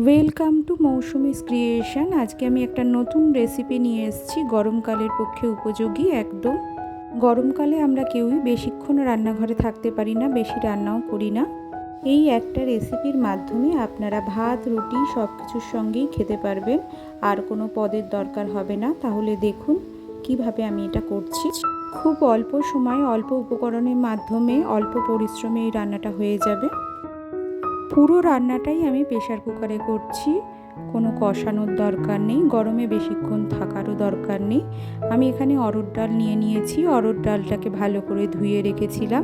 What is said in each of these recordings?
Welcome to Mousumi's creation. আজকে আমি একটা নতুন রেসিপি নিয়ে এসেছি, গরমকালের পক্ষে উপযোগী একদম। গরমকালে আমরা কেউই বেশিক্ষণ রান্নাঘরে থাকতে পারি না, বেশি রান্নাও করি না। এই একটা রেসিপির মাধ্যমে আপনারা ভাত রুটি সব কিছুর সঙ্গেই খেতে পারবেন, আর কোনো পদের দরকার হবে না। তাহলে দেখুন কিভাবে আমি এটা করছি। খুব অল্প সময় অল্প উপকরণের মাধ্যমে অল্প পরিশ্রমে এই রান্নাটা হয়ে যাবে। পুরো রান্নাটাই আমি প্রেশার কুকারে করছি, কোনো কষানোর দরকার নেই, গরমে বেশিক্ষণ থাকারও দরকার নেই। আমি এখানে অরহর ডাল নিয়ে নিয়েছি, অরহর ডালটাকে ভালো করে ধুয়ে রেখেছিলাম।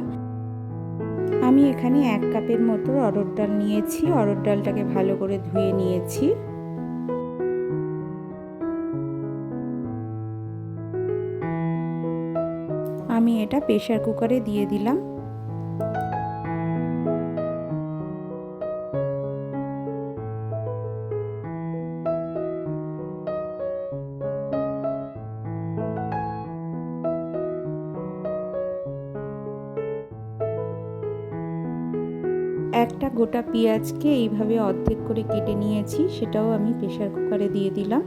আমি এখানে 1 কাপের মতো অরহর ডাল নিয়েছি, অরহর ডালটাকে ভালো করে ধুয়ে নিয়েছি। আমি এটা প্রেশার কুকারে দিয়ে দিলাম। একটা গোটা পেঁয়াজকে এইভাবে অর্ধেক করে কেটে নিয়েছি, সেটাও আমি প্রেশার কুকারে দিয়ে দিলাম।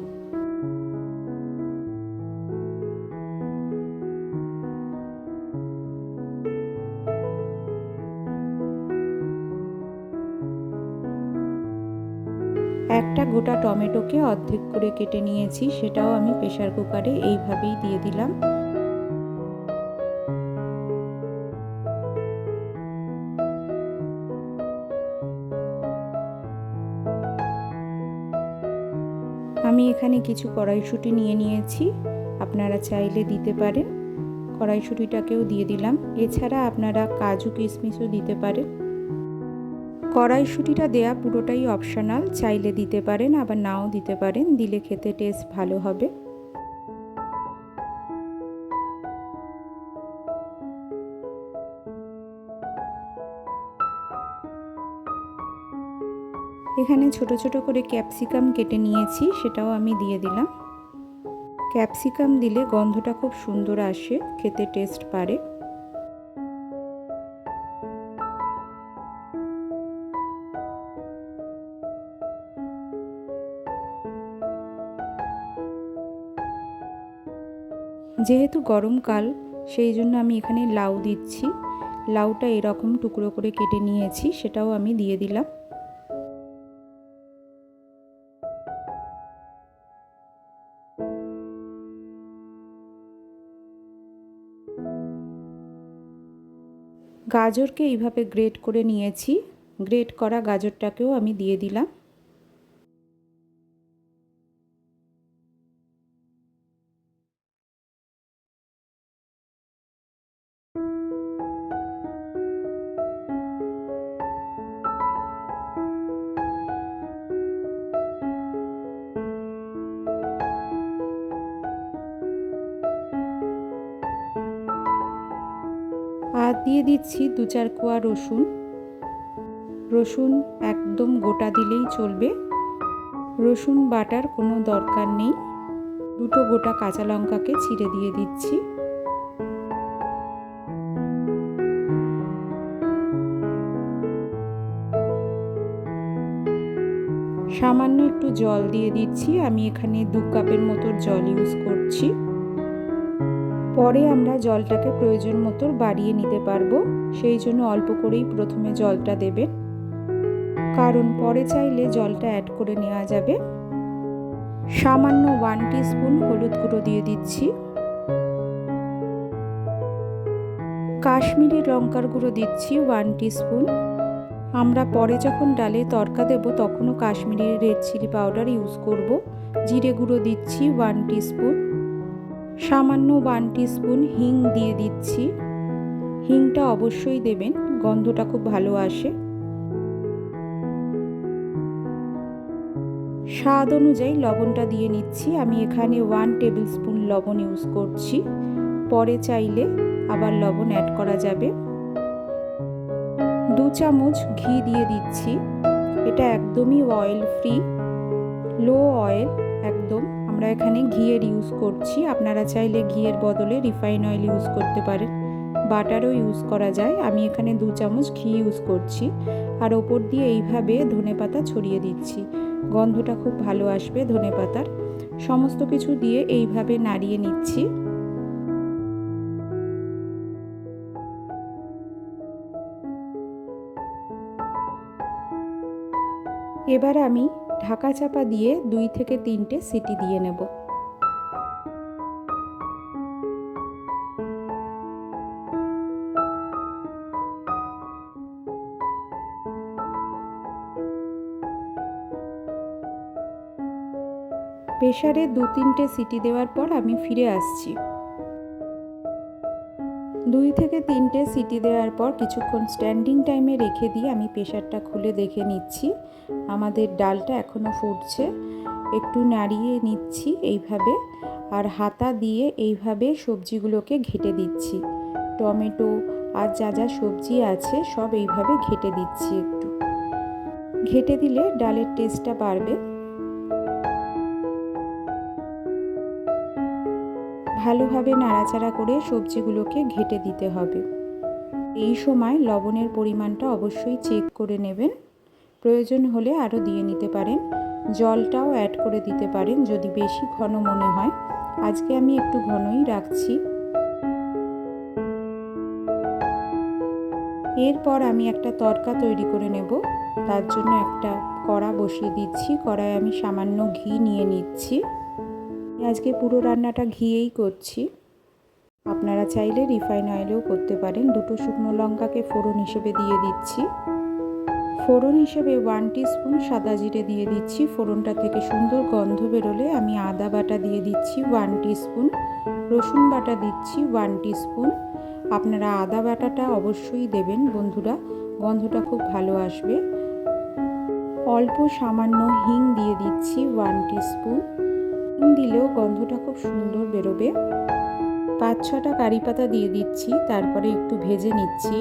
একটা গোটা টমেটোকে অর্ধেক করে কেটে নিয়েছি, সেটাও আমি প্রেশার কুকারে এইভাবেই দিয়ে দিলাম। আমি এখানে কিছু কড়াইশুঁটি নিয়ে নিয়েছি, আপনারা চাইলে দিতে পারেন। কড়াইশুঁটিটাকেও দিয়ে দিলাম। এছাড়া আপনারা কাজু কিশমিশও দিতে পারেন। কড়াইশুঁটিটা দেয়া পুরোটাই অপশনাল, চাইলে দিতে পারেন আবার নাও দিতে পারেন, দিলে খেতে টেস্ট ভালো হবে। এখানে ছোট ছোট করে ক্যাপসিকাম কেটে নিয়েছি, সেটাও আমি দিয়ে দিলাম। ক্যাপসিকাম দিলে গন্ধটা খুব সুন্দর আসে, খেতে টেস্ট বাড়ে। যেহেতু গরমকাল, সেই জন্য আমি এখানে লাউ দিচ্ছি। লাউটা এরকম টুকরো করে কেটে নিয়েছি, সেটাও আমি দিয়ে দিলাম। গাজরকে এইভাবে গ্রেট করে নিয়েছি, গ্রেট করা গাজরটাকেও আমি দিয়ে দিলাম। আর দিয়ে দিচ্ছি 2-4 কোয়া রসুন। রসুন একদম গোটা দিলেই চলবে, রসুন বাটার কোনো দরকার নেই। 2টো গোটা কাঁচা লঙ্কাকে ছিঁড়ে দিয়ে দিচ্ছি। সামান্য একটু জল দিয়ে দিচ্ছি, আমি এখানে 2 কাপের মতো জল ইউজ করছি। পরে আমরা জলটাকে প্রয়োজন মতো বাড়িয়ে নিতে পারবো, সেই জন্য অল্প করেই প্রথমে জলটা দেবেন, কারণ পরে চাইলে জলটা অ্যাড করে নেওয়া যাবে। সামান্য 1 টিস্পুন হলুদ গুঁড়ো দিয়ে দিচ্ছি। কাশ্মীরি লঙ্কার গুঁড়ো দিচ্ছি 1 টিস্পুন। আমরা পরে যখন ডালে তড়কা দেব তখনও Kashmiri red chilli powder use করব। জিরে গুঁড়ো দিচ্ছি 1 টিস্পুন। সামান্য 1 টিস্পুন হিং দিয়ে দিচ্ছি। হিংটা অবশ্যই দেবেন, গন্ধটা খুব ভালো আসে। স্বাদ অনুযায়ী লবণটা দিয়ে নিচ্ছি, আমি এখানে 1 টেবিল স্পুন লবণ ইউজ করছি, পরে চাইলে আবার লবণ অ্যাড করা যাবে। 2 চামচ ঘি দিয়ে দিচ্ছি, এটা একদমই অয়েল ফ্রি, লো অয়েল একদম। আমরা এখানে ঘিয়ের ইউজ করছি, আপনারা চাইলে ঘিয়ের বদলে রিফাইন অয়েল ইউজ করতে পারেন, বাটারও ইউজ করা যায়। আমি এখানে 2 চামচ ঘি ইউজ করছি, আর ওপর দিয়ে এইভাবে ধনেপাতা ছড়িয়ে দিচ্ছি। গন্ধটা খুব ভালো আসবে ধনেপাতার। সমস্ত কিছু দিয়ে এইভাবে নাড়িয়ে নিচ্ছি। এবার আমি ঢাকা চাপা দিয়ে 2 থেকে 3টে সিটি দিয়ে নেব। প্রেসারে 2-3টে সিটি দেওয়ার পর আমি ফিরে আসছি। 2 থেকে 3টে সিটি দেওয়ার পর কিছুক্ষণ স্ট্যান্ডিং টাইমে রেখে দিয়ে আমি প্রেসারটা খুলে দেখে নিচ্ছি। আমাদের ডালটা এখনও ফুটছে। একটু নাড়িয়ে নিচ্ছি এইভাবে, আর হাতা দিয়ে এইভাবে সবজিগুলোকে ঘেঁটে দিচ্ছি। টমেটো আর যা যা সবজি আছে সব এইভাবে ঘেঁটে দিচ্ছি। একটু ঘেঁটে দিলে ডালের টেস্টটা বাড়বে। ভালোভাবে নাড়াচাড়া করে সবজিগুলোকে ঘেঁটে দিতে হবে। এই সময় লবণের পরিমাণটা অবশ্যই চেক করে নেবেন। প্রয়োজন হলে আরও দিয়ে নিতে পারেন। জলটাও অ্যাড করে দিতে পারেন যদি বেশি ঘন মনে হয়। আজকে আমি একটু ঘনই রাখছি। এরপর আমি একটা তড়কা তৈরি করে নেব। তার জন্য একটা কড়া বসিয়ে দিচ্ছি। কড়ায় আমি সামান্য ঘি নিয়ে নিচ্ছি। আজকে পুরো রান্নাটা ঘিয়েই করছি। আপনারা চাইলে রিফাইন অয়েলেও করতে পারেন। 2টো শুকনো লঙ্কাকে ফোড়ন হিসেবে দিয়ে দিচ্ছি। ফোড়ন হিসেবে 1 টিস্পুন সাদা জিরে দিয়ে দিচ্ছি। ফোড়নটা থেকে সুন্দর গন্ধ বেরোলে আমি আদা বাটা দিয়ে দিচ্ছি 1 টিস্পুন, রসুন বাটা দিচ্ছি 1 টিস্পুন। আপনারা আদা বাটাটা অবশ্যই দেবেন বন্ধুরা, গন্ধটা খুব ভালো আসবে। অল্প সামান্য হিং দিয়ে দিচ্ছি 1 টিস্পুন। হিং দিলেও গন্ধটা খুব সুন্দর বেরোবে। 5-6টা কারি পাতা দিয়ে দিচ্ছি, তারপরে একটু ভেজে নিচ্ছি।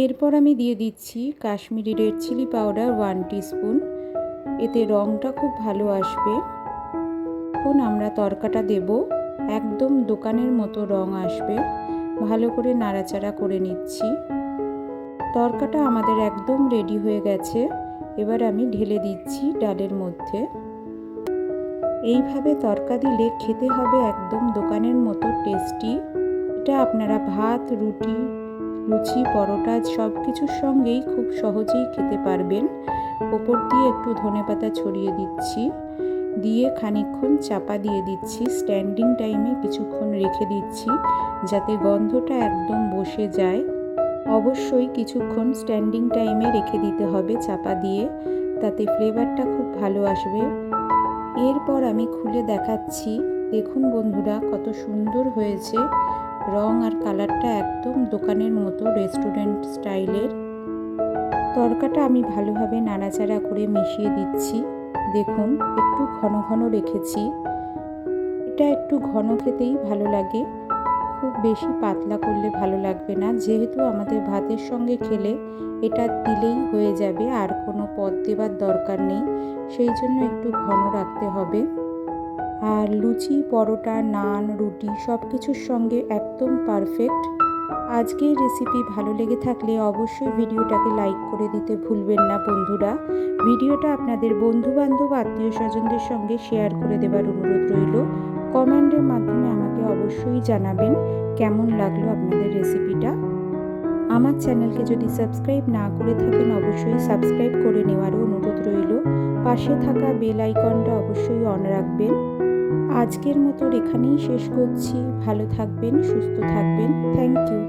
এরপর আমি দিয়ে দিচ্ছি Kashmiri red chilli powder 1 teaspoon. এতে রঙটা খুব ভালো আসবে। এখন আমরা তড়কাটা দেব। একদম দোকানের মতো রং আসবে। ভালো করে নাড়াচাড়া করে নিচ্ছি। তড়কাটা আমাদের একদম রেডি হয়ে গেছে। এবার আমি ঢেলে দিচ্ছি ডালের মধ্যে। এইভাবে তড়কা দিলে খেতে হবে একদম দোকানের মতো টেস্টি। এটা আপনারা ভাত, রুটি, লুচি, পরোটা সব কিছুর সঙ্গেই খুব সহজেই খেতে পারবেন। ওপর দিয়ে একটু ধনেপাতা ছড়িয়ে দিচ্ছি, দিয়ে খানিকক্ষণ চাপা দিয়ে দিচ্ছি। স্ট্যান্ডিং টাইমে কিছুক্ষণ রেখে দিচ্ছি যাতে গন্ধটা একদম বসে যায়। অবশ্যই কিছুক্ষণ স্ট্যান্ডিং টাইমে রেখে দিতে হবে চাপা দিয়ে, তাতে ফ্লেভারটা খুব ভালো আসবে। এরপর আমি খুলে দেখাচ্ছি। দেখুন বন্ধুরা কত সুন্দর হয়েছে। রং আর কালারটা একদম দোকানের মতো রেস্টুরেন্ট স্টাইলের। তড়কাটা আমি ভালোভাবে নাড়াচাড়া করে মিশিয়ে দিচ্ছি। দেখুন একটু ঘন ঘন রেখেছি। এটা একটু ঘন খেতেই ভালো লাগে, খুব বেশি পাতলা করলে ভালো লাগবে না। যেহেতু আমাদের ভাতের সঙ্গে খেলে এটা দিলেই হয়ে যাবে, আর কোনো পদ দেবার দরকার নেই, সেই জন্য একটু ঘন রাখতে হবে। আর লুচি, পরোটা, নান, রুটি সব কিছুর সঙ্গে একদম পারফেক্ট। আজকের রেসিপি ভালো লেগে থাকলে অবশ্যই ভিডিওটাকে লাইক করে দিতে ভুলবেন না বন্ধুরা। ভিডিওটা আপনাদের বন্ধুবান্ধব, আত্মীয় স্বজনদের সঙ্গে শেয়ার করে দেবার অনুরোধ রইল। কমেন্টের মাধ্যমে আমাকে অবশ্যই জানাবেন কেমন লাগলো আপনাদের রেসিপিটা। আমার চ্যানেলকে যদি সাবস্ক্রাইব না করে থাকেন অবশ্যই সাবস্ক্রাইব করে নেওয়ারও অনুরোধ রইল। পাশে থাকা বেল আইকনটা অবশ্যই অন রাখবেন। আজকের মতো এখানেই শেষ করছি। ভালো থাকবেন, সুস্থ থাকবেন। Thank you.